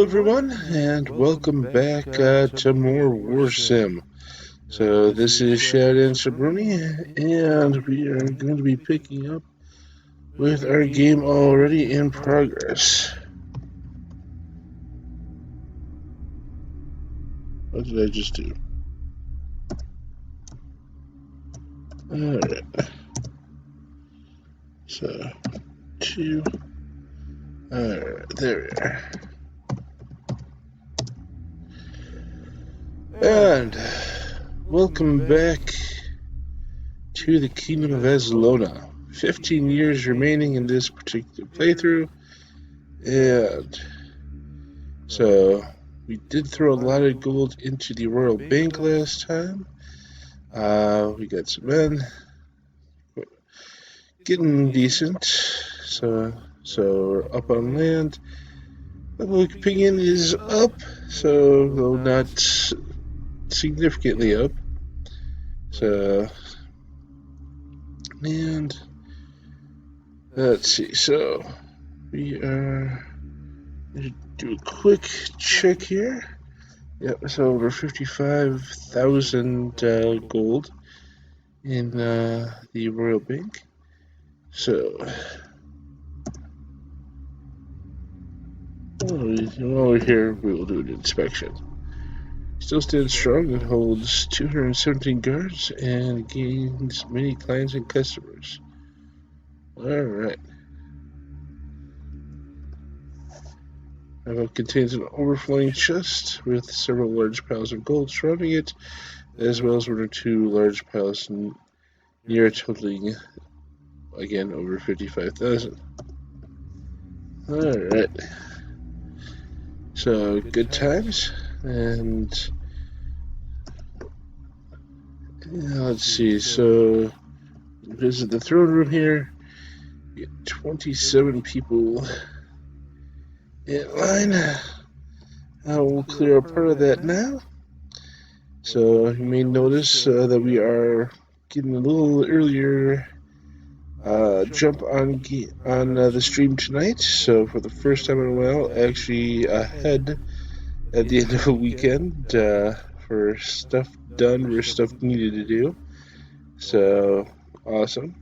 Hello everyone, and welcome back to more Warsim. So this is ShadowDancerBrony, and we are going to be picking up with our game already in progress. What did I just do? Alright. So, 2. Alright, there we are. And welcome back to the Kingdom of Aslona. 15 years remaining in this particular playthrough, and so we did throw a lot of gold into the Royal Bank last time. We got some men getting decent, so we're up on land. Public opinion is up, so though not significantly up. So, and let's see. So we are going to do a quick check here. Yep, so over 55,000 gold in the Royal Bank. So, while we're here, we will do an inspection. Still stands strong and holds 217 guards and gains many clients and customers. Alright. It contains an overflowing chest with several large piles of gold surrounding it, as well as one or two large piles near totaling, again, over 55,000. Alright. So, good times, and yeah, let's see, so visit the throne room here. We get 27 people in line. We'll clear a part of that now. So you may notice that we are getting a little earlier jump on the stream tonight. So for the first time in a while, actually ahead at the end of a weekend for stuff done or stuff needed to do. So awesome.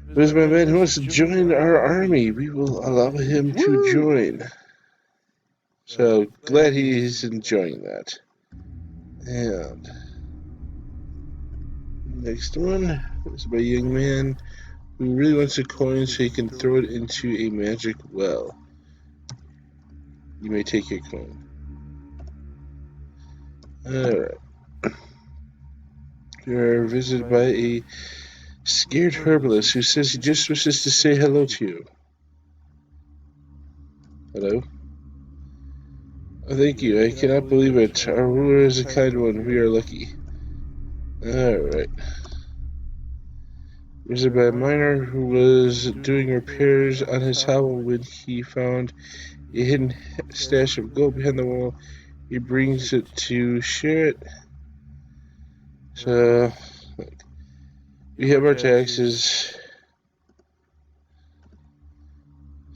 There's my man who wants to join our army. We will allow him to join. So glad he's enjoying that. And next one is my young man who really wants a coin so he can throw it into a magic well. You may take your coin. Alright. You're visited by a scared herbalist who says he just wishes to say hello to you. Hello? Oh, thank you. I cannot believe it. Our ruler is a kind one. We are lucky. Alright. Visited by a miner who was doing repairs on his hovel when he found a hidden stash of gold behind the wall. He brings it to share it. So, we have our taxes.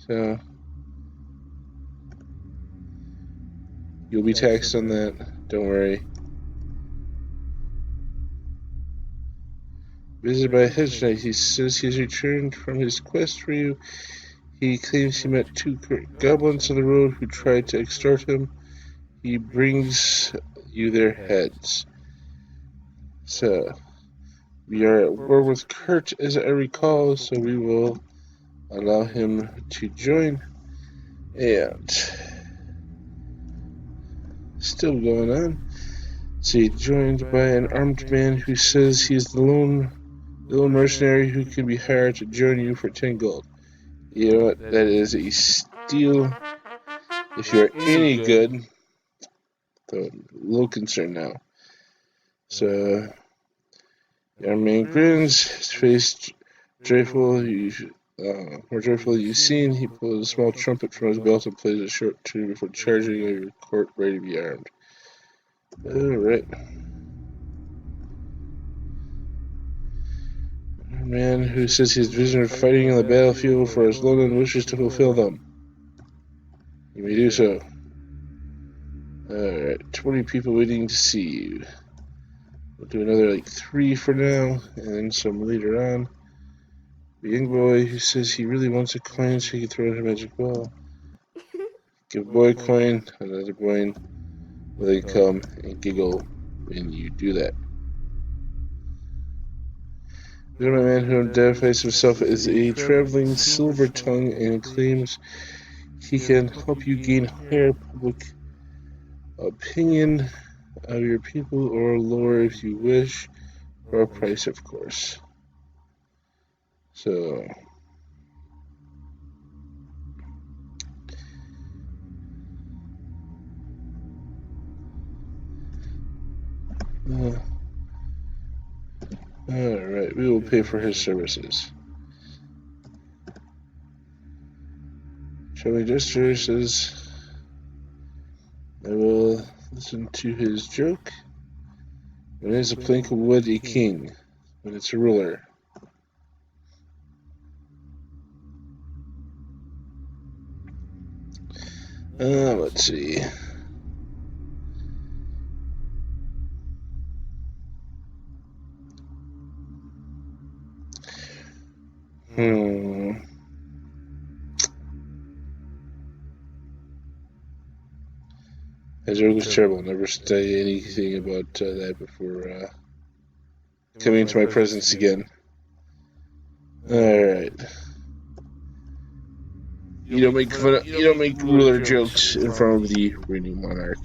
So, you'll be taxed on that. Don't worry. Visited by a hedge knight, he says he's returned from his quest for you. He claims he met two goblins on the road who tried to extort him. He brings you their heads. So, we are at war with Kurt, as I recall, so we will allow him to join. And still going on. See, joined by an armed man who says he's the lone mercenary who can be hired to join you for 10 gold. You know what? That is a steal. If you're any good, though I'm a little concerned now. So, our man grins, his face joyful. More joyful you've seen. He pulls a small trumpet from his belt and plays a short tune before charging your court, ready to be armed. Alright. A man who says his vision of fighting on the battlefield for Aslona and wishes to fulfill them. You may do so. Alright, 20 people waiting to see you. We'll do another like 3 for now, and then some later on. The young boy who says he really wants a coin so he can throw it in a magic ball. Give a boy a coin, another coin. Will they come and giggle when you do that? There's a man who identifies himself as a traveling silver tongue and claims he can help you gain higher public opinion of your people, or lower if you wish, for a price, of course. So, alright, we will pay for his services. Show me gestures says I will listen to his joke. When it is a plank of wood, a king. When it's a ruler. Let's see. His joke was terrible. Never say anything about that before coming into my presence again. Alright. You don't make ruler jokes in front of the reigning monarch.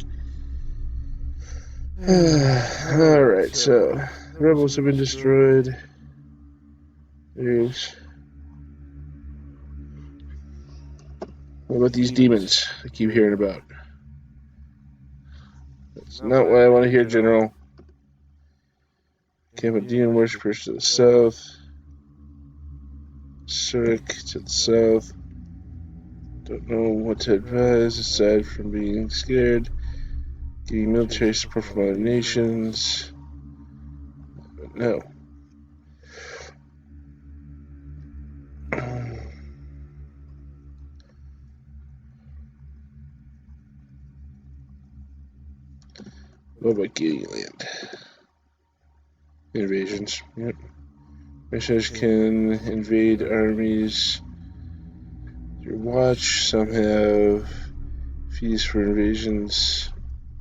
Alright, so the rebels have been destroyed. What about these demons I keep hearing about? That's not what I want to hear, General. Camp of demon worshippers to the south. Surik to the south. Don't know what to advise aside from being scared. Getting military support from other nations. No. What about getting land? Invasions. Yep. Missionaries can invade armies. Your watch. Some have fees for invasions.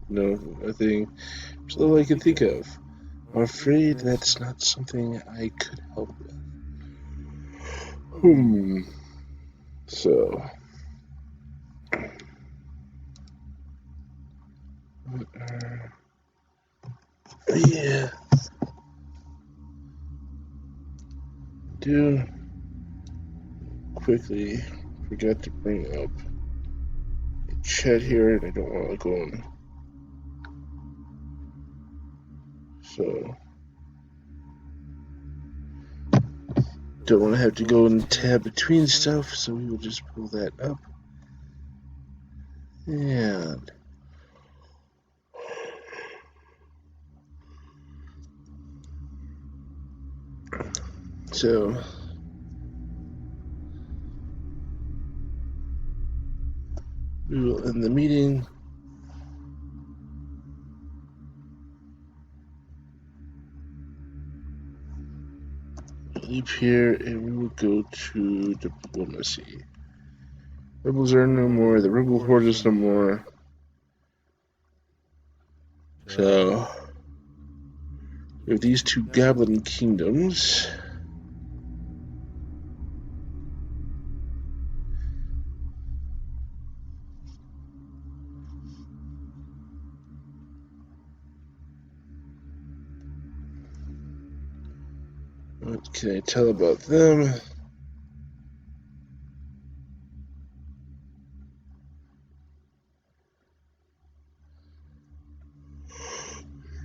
No, nothing. There's little I can think of. I'm afraid that's not something I could help with. So. Yeah. Do quickly forgot to bring up a chat here, and I don't want to go on. So. Don't want to have to go and tab between stuff, so we will just pull that up. And so we will end the meeting. Leave here, and we will go to diplomacy. Rebels are no more. The rebel horde is no more. So we have these two goblin kingdoms. What can I tell about them?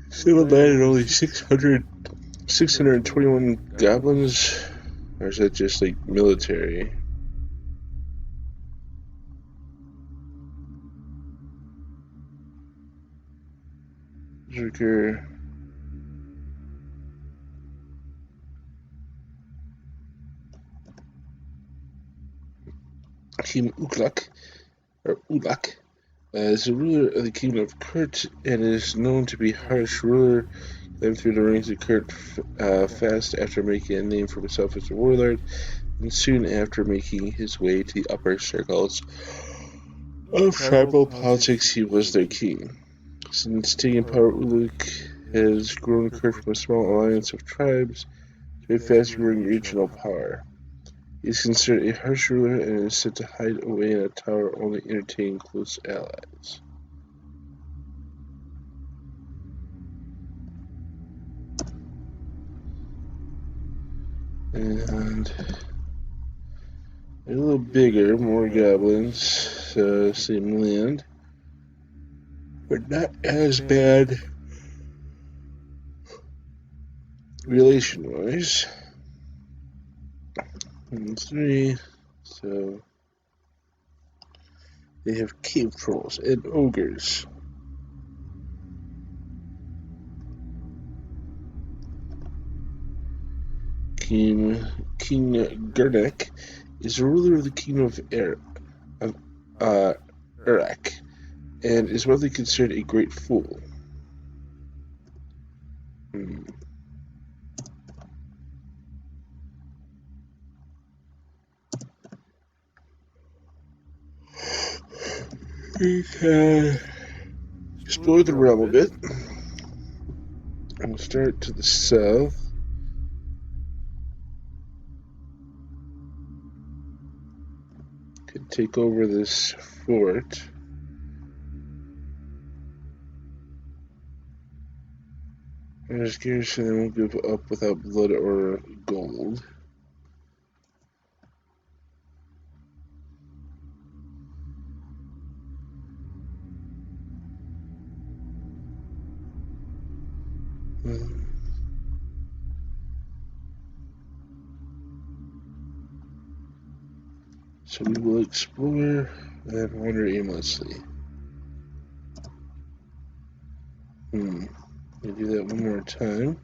Civil died and only 621 goblins? Or is that just like military? Berserker. Team Uklak or Ulak, is the ruler of the kingdom of Kurt and is known to be a harsh ruler. Climbed through the ranks of Kurt fast after making a name for himself as a warlord, and soon after making his way to the upper circles of tribal politics, he was their king. Since taking power, Uluk has grown Kurt from a small alliance of tribes to a fast-growing regional power. He is considered a harsh ruler and is said to hide away in a tower, only entertaining close allies. And a little bigger, more goblins, so same land, but not as bad relation-wise. And 3, so they have cave trolls and ogres. King Gurnek is the ruler of the kingdom of Uruk, and is widely considered a great fool. We can explore the realm a bit. We'll start to the south. Could take over this fort. There's garrison they won't give up without blood or gold. So we will explore and wander aimlessly. We'll do that one more time.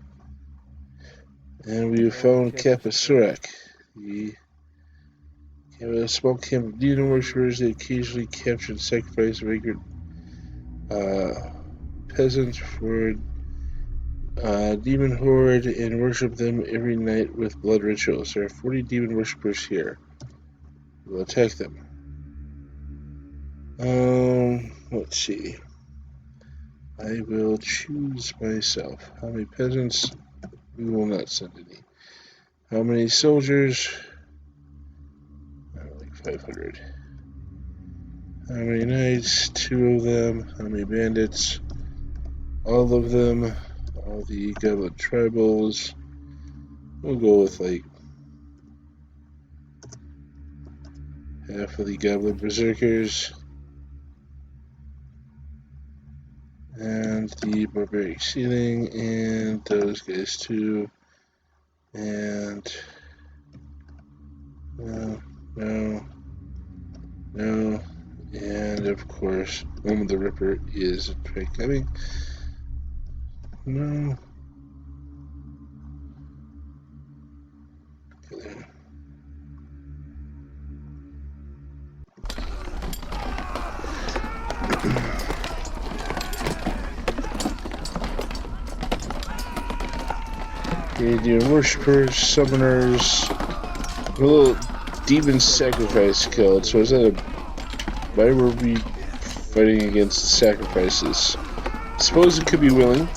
And we have found Kapasurak. We have a small camp of demon worshippers. They occasionally capture and sacrifice vagrant peasants for demon horde and worship them every night with blood rituals. There are 40 demon worshippers here. We'll attack them. Let's see. I will choose myself. How many peasants? We will not send any. How many soldiers? Like 500. How many knights? 2 of them. How many bandits? All of them. All the goblin tribals. We'll go with like half of the goblin berserkers. And the barbaric ceiling, and those guys too. And no, and of course, Home of the Ripper is coming. No. Okay, demon worshippers, summoners, a little demon sacrifice killed. So is that a? Why were we fighting against the sacrifices? I suppose it could be willing.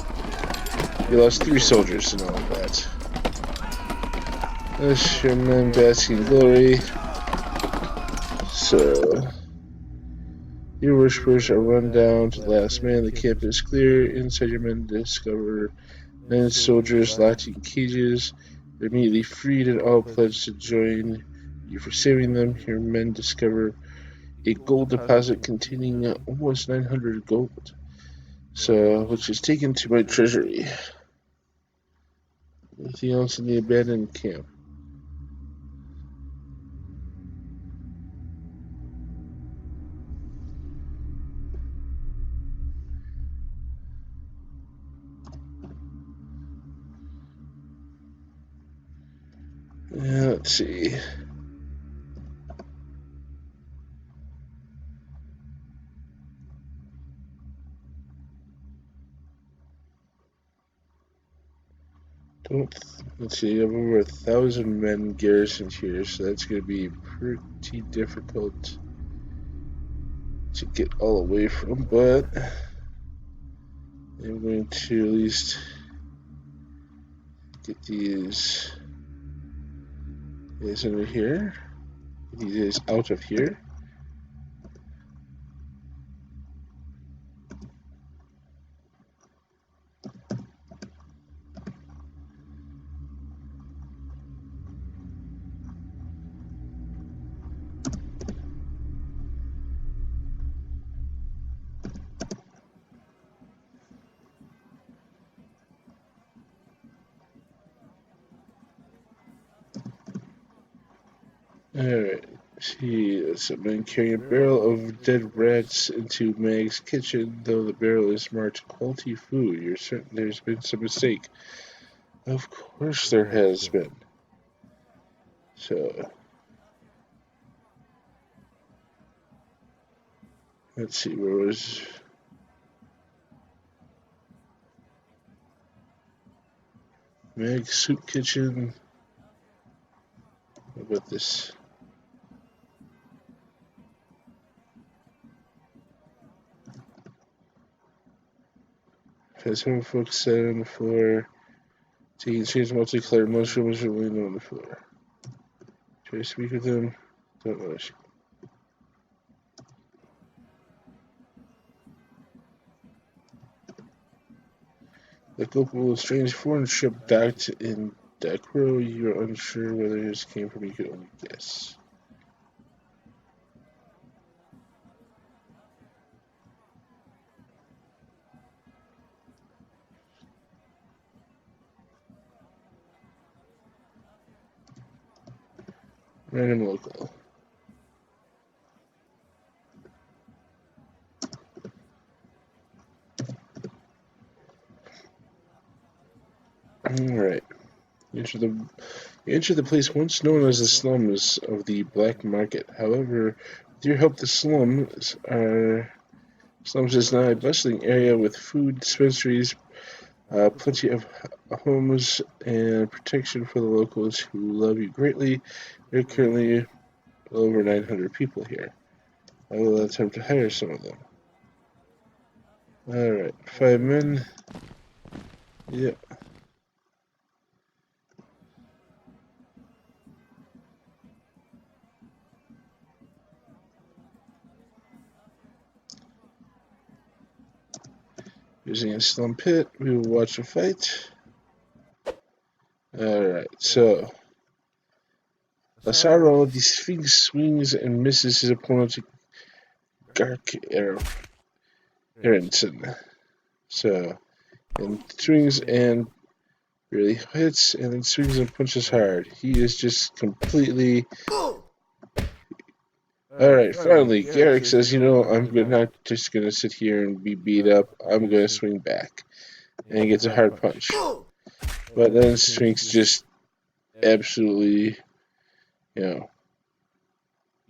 We lost 3 soldiers and all of that. That's your men basking in glory. So your worshippers are run down to the last man. The camp is clear. Inside, your men discover 9 soldiers locked in cages. They're immediately freed and all pledge to join you for saving them. Your men discover a gold deposit containing almost 900 gold, so which is taken to my treasury. Anything else in the abandoned camp? Let's see. Let's see, I have over 1,000 men garrisoned here, so that's going to be pretty difficult to get all away from, but I'm going to at least get these guys under here, get these guys out of here. Alright, see, it's a man carrying a barrel of dead rats into Mag's kitchen, though the barrel is marked quality food. You're certain there's been some mistake. Of course there has been. So, let's see, where was... Mag's soup kitchen. What about this? Has home folks sat on the floor, taking change multicolored mushrooms and laying on the floor. Try to speak with them. Don't notice. The local strange foreign ship docked in Dakro. You are unsure whether this came from. You could only guess. Random local. Alright. You enter the place once known as the slums of the Black Market. However, with your help, the slums is now a bustling area with food dispensaries, plenty of homes, and protection for the locals who love you greatly. There are currently over 900 people here. I will attempt to hire some of them. Alright, 5 men. Yep. Using a slum pit, we will watch a fight. Alright, so Lasaro, the Sphinx swings and misses his opponent, Gark Aronson. So, and swings and really hits, and then swings and punches hard. He is just completely... Alright, finally, Garrick says, you know, I'm not just going to sit here and be beat up. I'm going to swing back. And he gets a hard punch. But then Sphinx just absolutely, you know,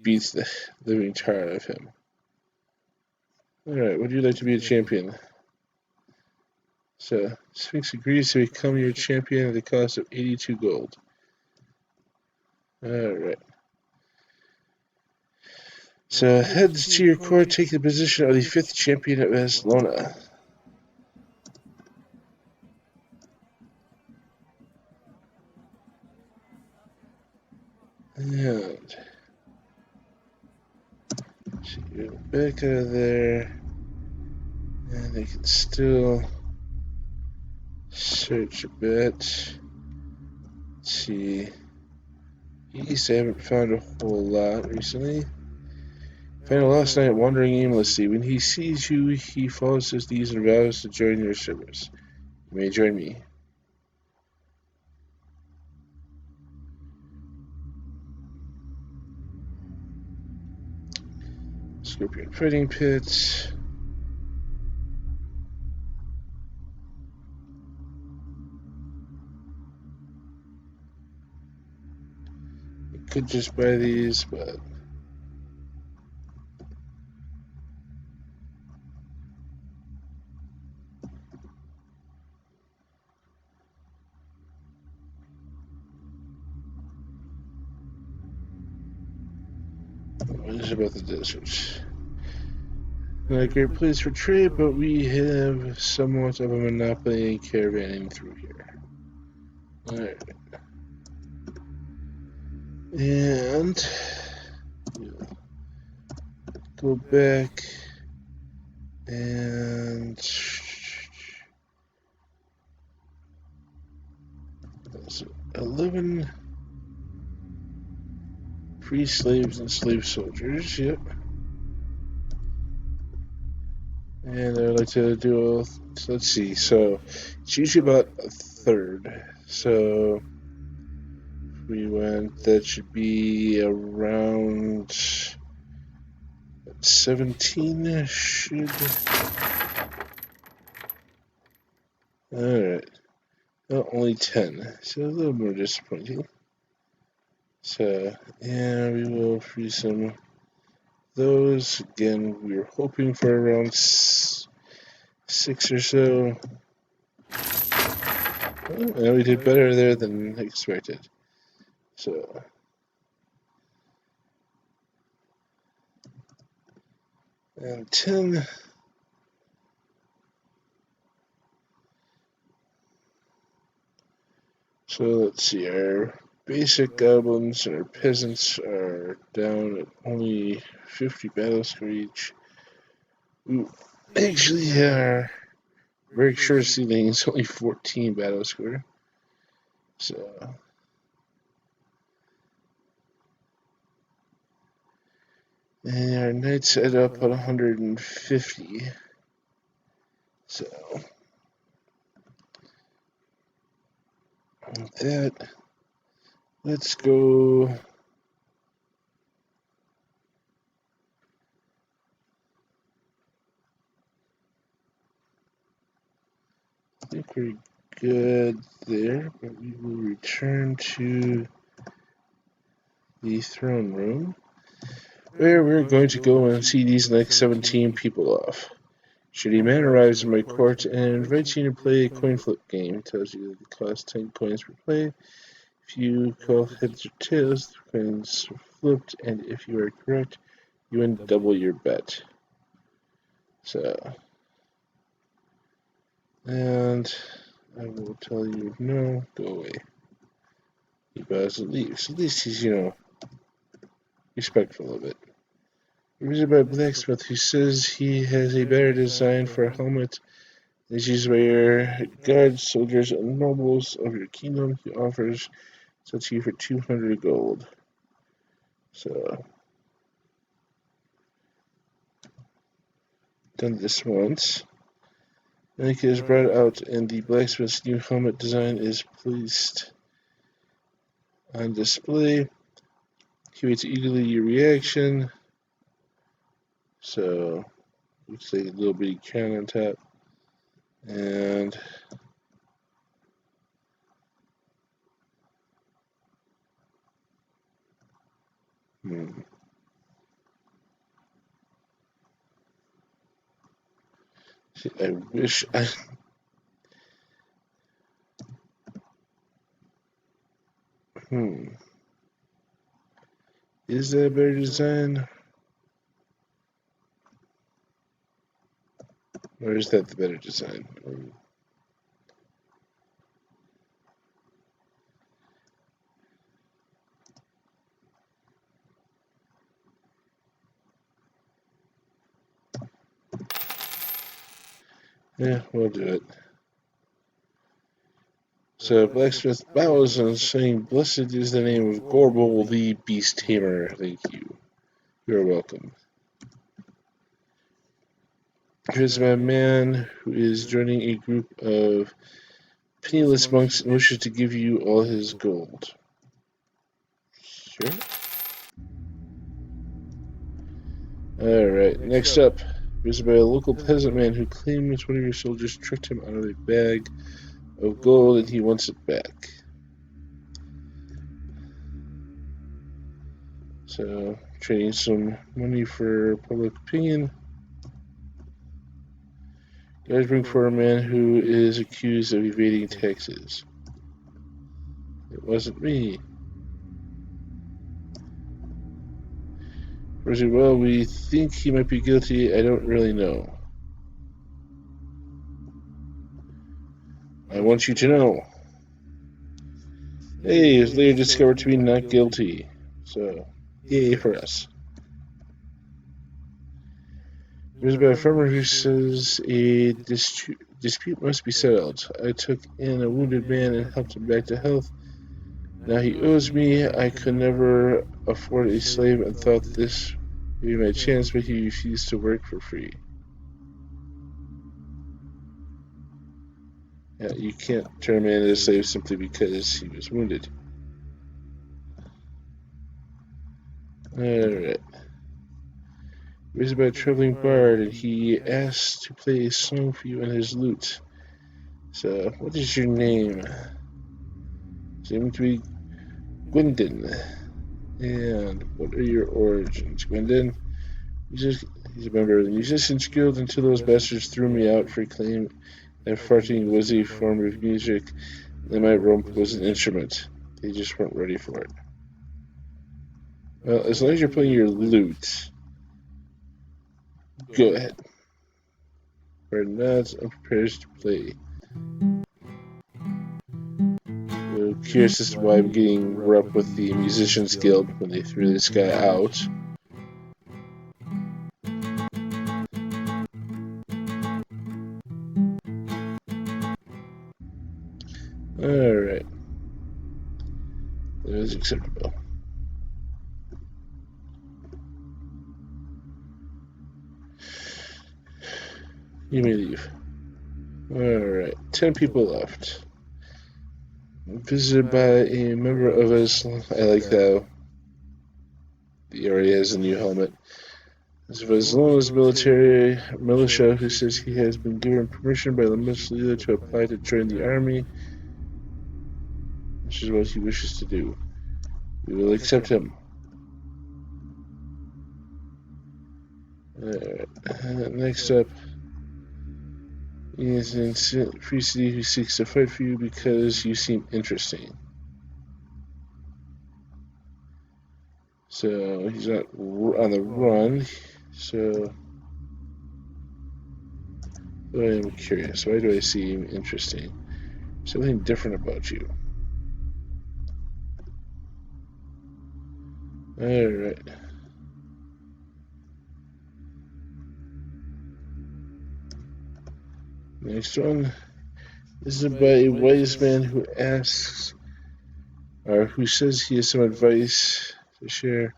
beats the living tar out of him. Alright, would you like to be a champion? So, Sphinx agrees to become your champion at the cost of 82 gold. Alright. So, heads to your court, take the position of the 5th champion of Aslona. And so you're back out of there. And they can still search a bit. Let's see. East, I haven't found a whole lot recently. Found last night wandering aimlessly. When he sees you, he falls to his knees and vows to join your service. You may join me. Scorpion fighting pits. You could just buy these, but What is about the desert? Not a great place for trade, but we have somewhat of a monopoly caravanning through here. Alright. And we'll go back and that's 11 free slaves and slave soldiers, yep. And I would like to do let's see, so it's usually about a third. So if we went, that should be around 17 should. Alright. Well, only 10. So a little more disappointing. So, yeah, we will free some those. Again, we were hoping for around 6 or so. Well, we did better there than expected. So, and 10. So let's see, our basic goblins and our peasants are down at only 50 battle score each. Ooh, actually, our very short ceiling is only 14 battle score. So, and our knights add up at 150. So, with that, let's go. I think we're good there, but we will return to the throne room, where we're going to go and see these next 17 people off. Shitty man arrives in my court and invites you to play a coin flip game. Tells you that it costs 10 coins per play. If you call heads or tails, the coins are flipped, and if you are correct, you win double your bet. So, and I will tell you, no, go away. He bows and leaves. At least he's, respectful of it. Visited by a blacksmith who says he has a better design for a helmet that is used by your guards, soldiers, and nobles of your kingdom. He offers such to you for 200 gold. So, done this once. Nike is brought out, and the blacksmith's new helmet design is placed on display. He waits eagerly your reaction. So, looks like a little bitty can on top. And I wish I. Is that a better design? Or is that the better design? Yeah, we'll do it. So blacksmith bows and saying, "Blessed is the name of Gorbel the Beast Tamer." Thank you. You're welcome. Here's my man who is joining a group of penniless monks and wishes to give you all his gold. Sure. Alright, next up. Visited by a local peasant man who claims one of your soldiers tricked him out of a bag of gold and he wants it back. So, trading some money for public opinion. Guys bring for a man who is accused of evading taxes. It wasn't me. Well, we think he might be guilty. I don't really know. I want you to know. Hey, he was later discovered to be not guilty. So, yay for us. There's about a farmer who says a dispute must be settled. I took in a wounded man and helped him back to health. Now he owes me. I could never afford a slave and thought this would be my chance, but he refused to work for free. Yeah, you can't turn a man into a slave simply because he was wounded. Alright. He's about a traveling bard, and he asked to play a song for you on his lute. So, what is your name? Seems to be Gwendon. And what are your origins? Gwendon? He's a member of the Musicians Guild until those bastards threw me out for claiming that farting was a form of music and my rump was an instrument. They just weren't ready for it. Well, as long as you're playing your lute, go ahead. We're not unprepared to play. So curious as to why I'm getting rough with the Musicians Guild when they threw this guy out. Alright. That is acceptable. You may leave. Alright, 10 people left. Visited by a member of Aslona. I like how he already has a new helmet. As of Aslona's militia who says he has been given permission by the militia leader to apply to join the army, which is what he wishes to do. We will accept him. Next up, he is in Free City who seeks to fight for you because you seem interesting. So he's not on the run. So I am curious. Why do I seem interesting? Something different about you. Alright. Next one. This is by a wise man who asks, or who says he has some advice to share.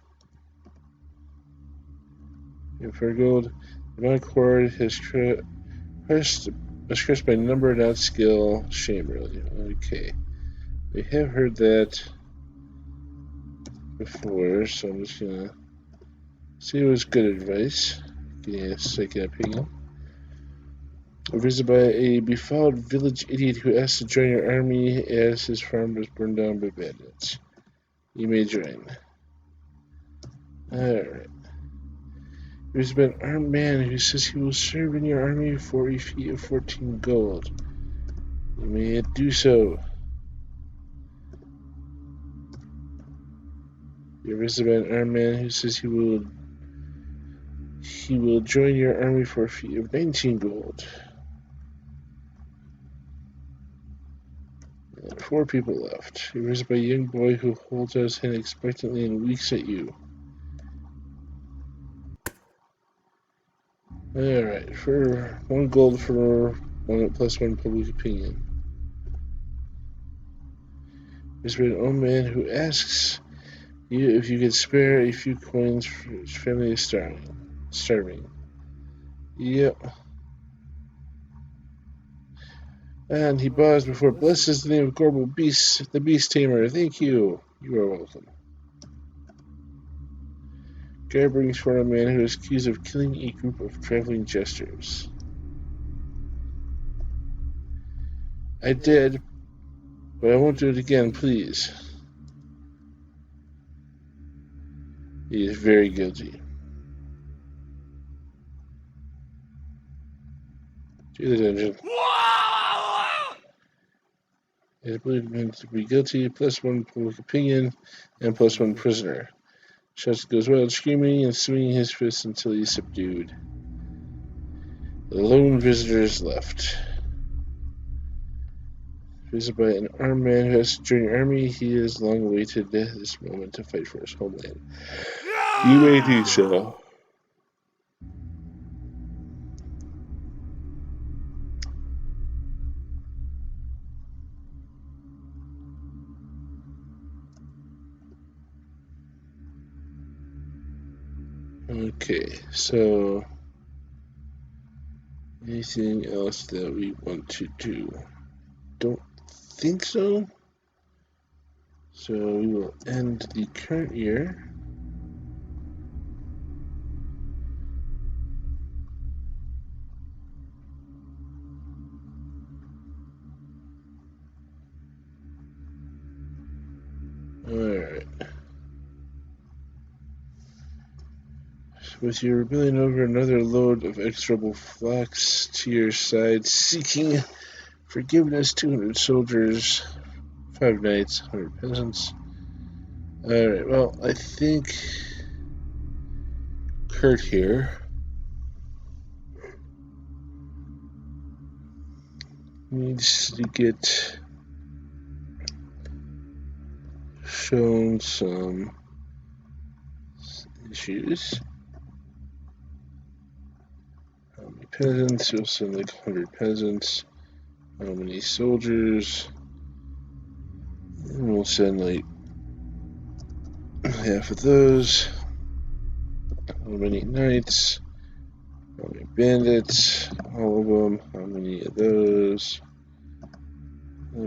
For gold, the Mount Cord has crushed by number, not skill. Shame, really. Okay. We have heard that before, so I'm just gonna see it was good advice. Getting a second opinion. Visited by a befouled village idiot who asked to join your army as his farm was burned down by bandits. You may join. Alright. There's been an armed man who says he will serve in your army for a fee of 14 gold. You may do so. You're visited by an armed man who says he will join your army for a fee of 19 gold. 4 people left. You're visited by a young boy who holds out his hand expectantly and winks at you. Alright, for 1 gold for 1 plus 1 public opinion. There's been an old man who asks you if you could spare a few coins for his family is starving. Yep. And he bows before blesses the name of Gorbel Beast, the Beast Tamer. Thank you. You are welcome. Guy brings forward a man who is accused of killing a group of traveling jesters. I did, but I won't do it again, please. He is very guilty. To the dungeon. He is believed to be guilty, plus 1 public opinion, and plus 1 prisoner. Shasta goes wild, screaming and swinging his fists until he's subdued. The lone visitor is left. Visited by an armed man who has to join your army, he has long awaited this moment to fight for his homeland. You may do so. Okay, so anything else that we want to do? Don't think so. So we will end the current year. Alright. With your rebellion over, another load of execrable flocks to your side, seeking forgiveness, 200 soldiers, 5 knights, 100 peasants. Alright, well, I think Kurt here needs to get shown some issues. How many peasants? We'll send like 100 peasants. How many soldiers? And we'll send like half of those. How many knights? How many bandits? All of them. How many of those? I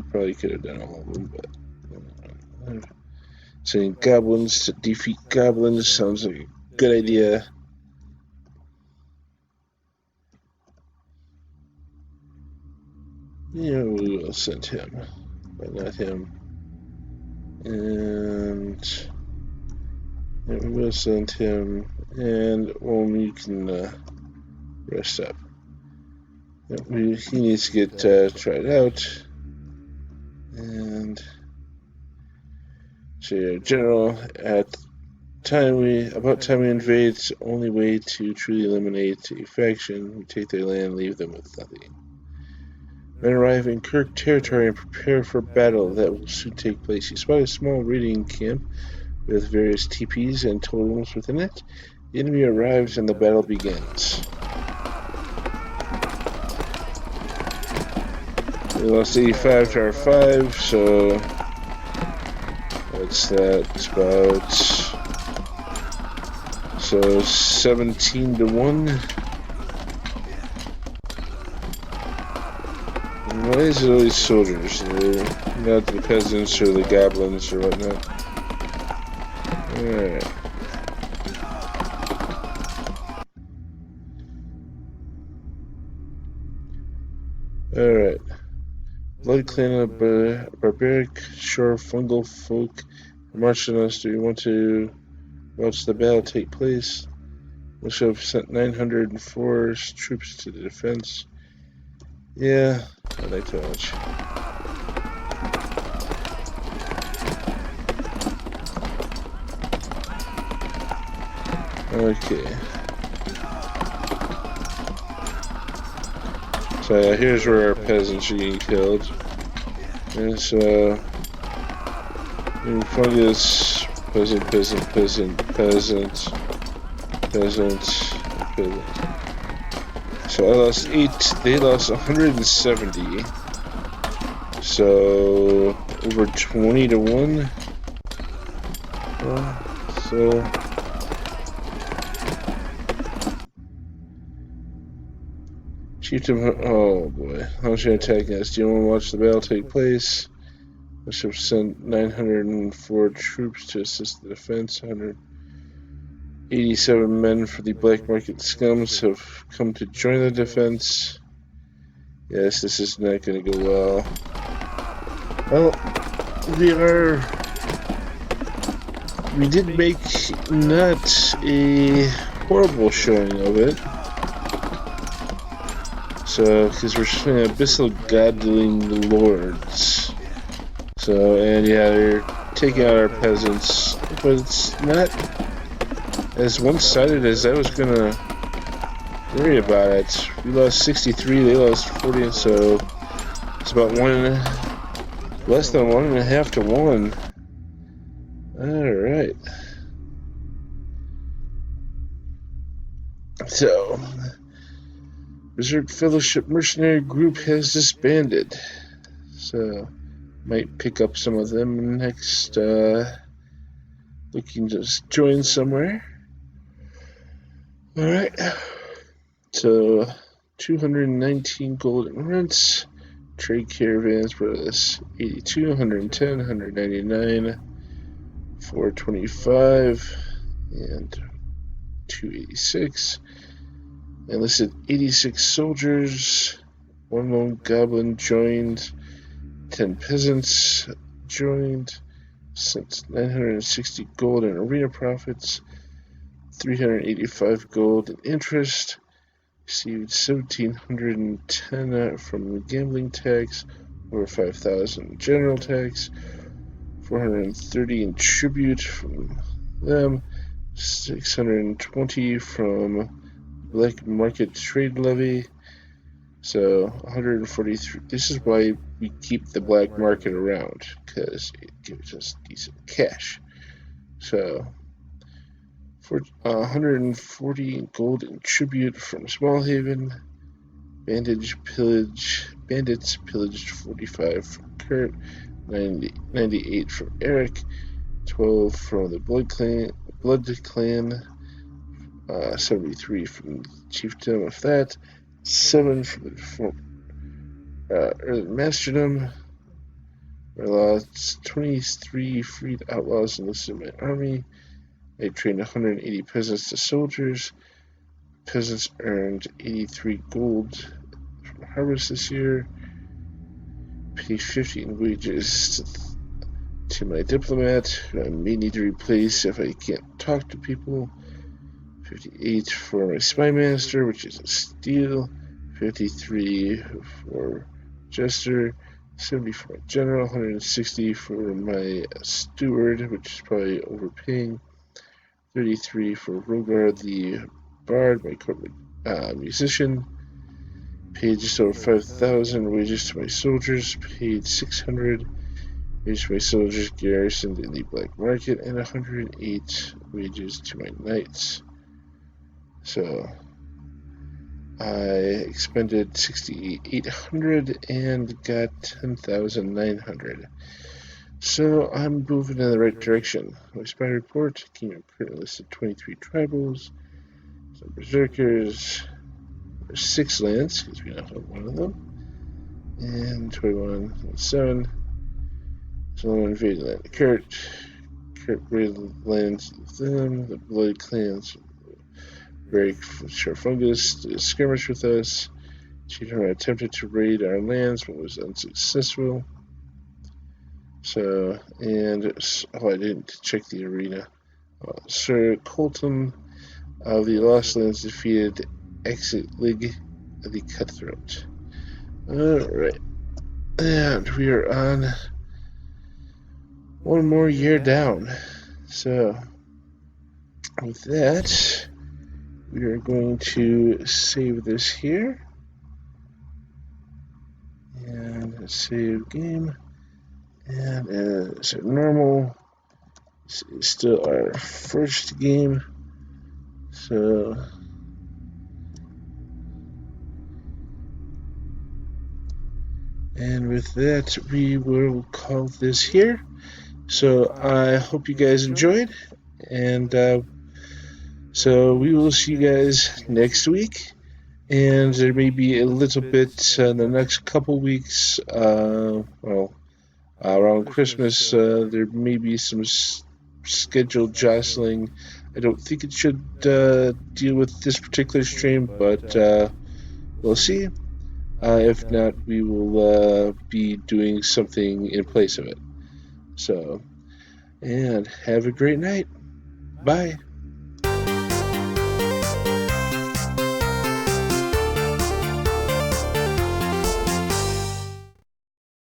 probably could have done all of them, but sending goblins to defeat goblins sounds like a good idea. Yeah, we will send him, but not him. And yeah, we will send him, and you can rest up. He needs to get tried out. And so, General, about time we invade, it's the only way to truly eliminate a faction. We take their land, leave them with nothing. Men arrive in Kirk territory and prepare for battle that will soon take place. You spot a small raiding camp with various teepees and totems within it. The enemy arrives and the battle begins. We lost 85 to our 5, so what's that? It's about 17 to 1. And why is it always soldiers? They're not the peasants or the goblins or whatnot. Alright. Alright. Blood Clan of barbaric, shore fungal folk march on us. Do you want to watch the battle take place? We shall have sent 904 troops to the defense. Yeah, I'd like to watch. Okay. So here's where our peasants are getting killed. And so fungus, peasant. So I lost 8, they lost 170. So over 20 to 1. So Chieftain, oh boy, how much are attacking us? Do you want to watch the battle take place? I should have sent 904 troops to assist the defense. 187 men for the black market scums have come to join the defense. Yes, this is not going to go well. Well, we did make not a horrible showing of it. So, because we're abyssal god-dealing lords. So, and yeah, they're taking out our peasants, but it's not as one-sided as I was gonna worry about it. We lost 63, they lost 40, so it's about less than 1.5 to 1. Alright. So, Berserk Fellowship Mercenary Group has disbanded. So, might pick up some of them next, looking to join somewhere. Alright. So, 219 golden rents. Trade caravans brought us 82, 110, 199, 425, and 286. Enlisted 86 soldiers. 1 lone goblin joined. 10 peasants joined. Sent 960 gold in arena profits. 385 gold in interest. Received 1,710 from gambling tax, over 5,000 general tax, 430 in tribute from them, 620 from black market trade levy. So 143. This is why we keep the black market around, because it gives us decent cash. So for 140 gold in tribute from Smallhaven. Bandits pillaged 45 from Kurt, 98 from Eric, 12 from the Blood Clan, 73 from the Chiefdom of that, 7 from the Early Masterdom. I lost 23 freed outlaws enlisted in my army. I trained 180 peasants to soldiers. Peasants earned 83 gold from harvest this year. Paid 50 in wages to my diplomat, who I may need to replace if I can't talk to people. 58 for my spy master, which is a steal. 53 for jester. 70 for my general. 160 for my steward, which is probably overpaying. 33 for Rogar the Bard, my corporate musician. Paid just over 5,000 wages to my soldiers. Paid 600 wages to my soldiers garrisoned in the black market, and 108 wages to my knights. So I expended 6,800 and got 10,900. So I'm moving in the right direction. My spy report, Kingdom currently listed 23 tribals, some berserkers, 6 lands, because we now have one of them, and 21, 7. So I'm invading land. Kurt raided lands with them, the Blood Clans, very short fungus, to skirmish with us. Cheater attempted to raid our lands, but was unsuccessful. So, and, I didn't check the arena. Sir Colton of the Lost Lands defeated Exit League of the Cutthroat. Alright. And we are on one more year down. So, with that, we are going to save this here. And save game. And as normal, this is still our first game. So, and with that, we will call this here. So I hope you guys enjoyed, and so we will see you guys next week. And there may be a little bit in the next couple weeks, around Christmas, there may be some scheduled jostling. I don't think it should deal with this particular stream, but we'll see. If not, we will be doing something in place of it. So, and have a great night. Bye.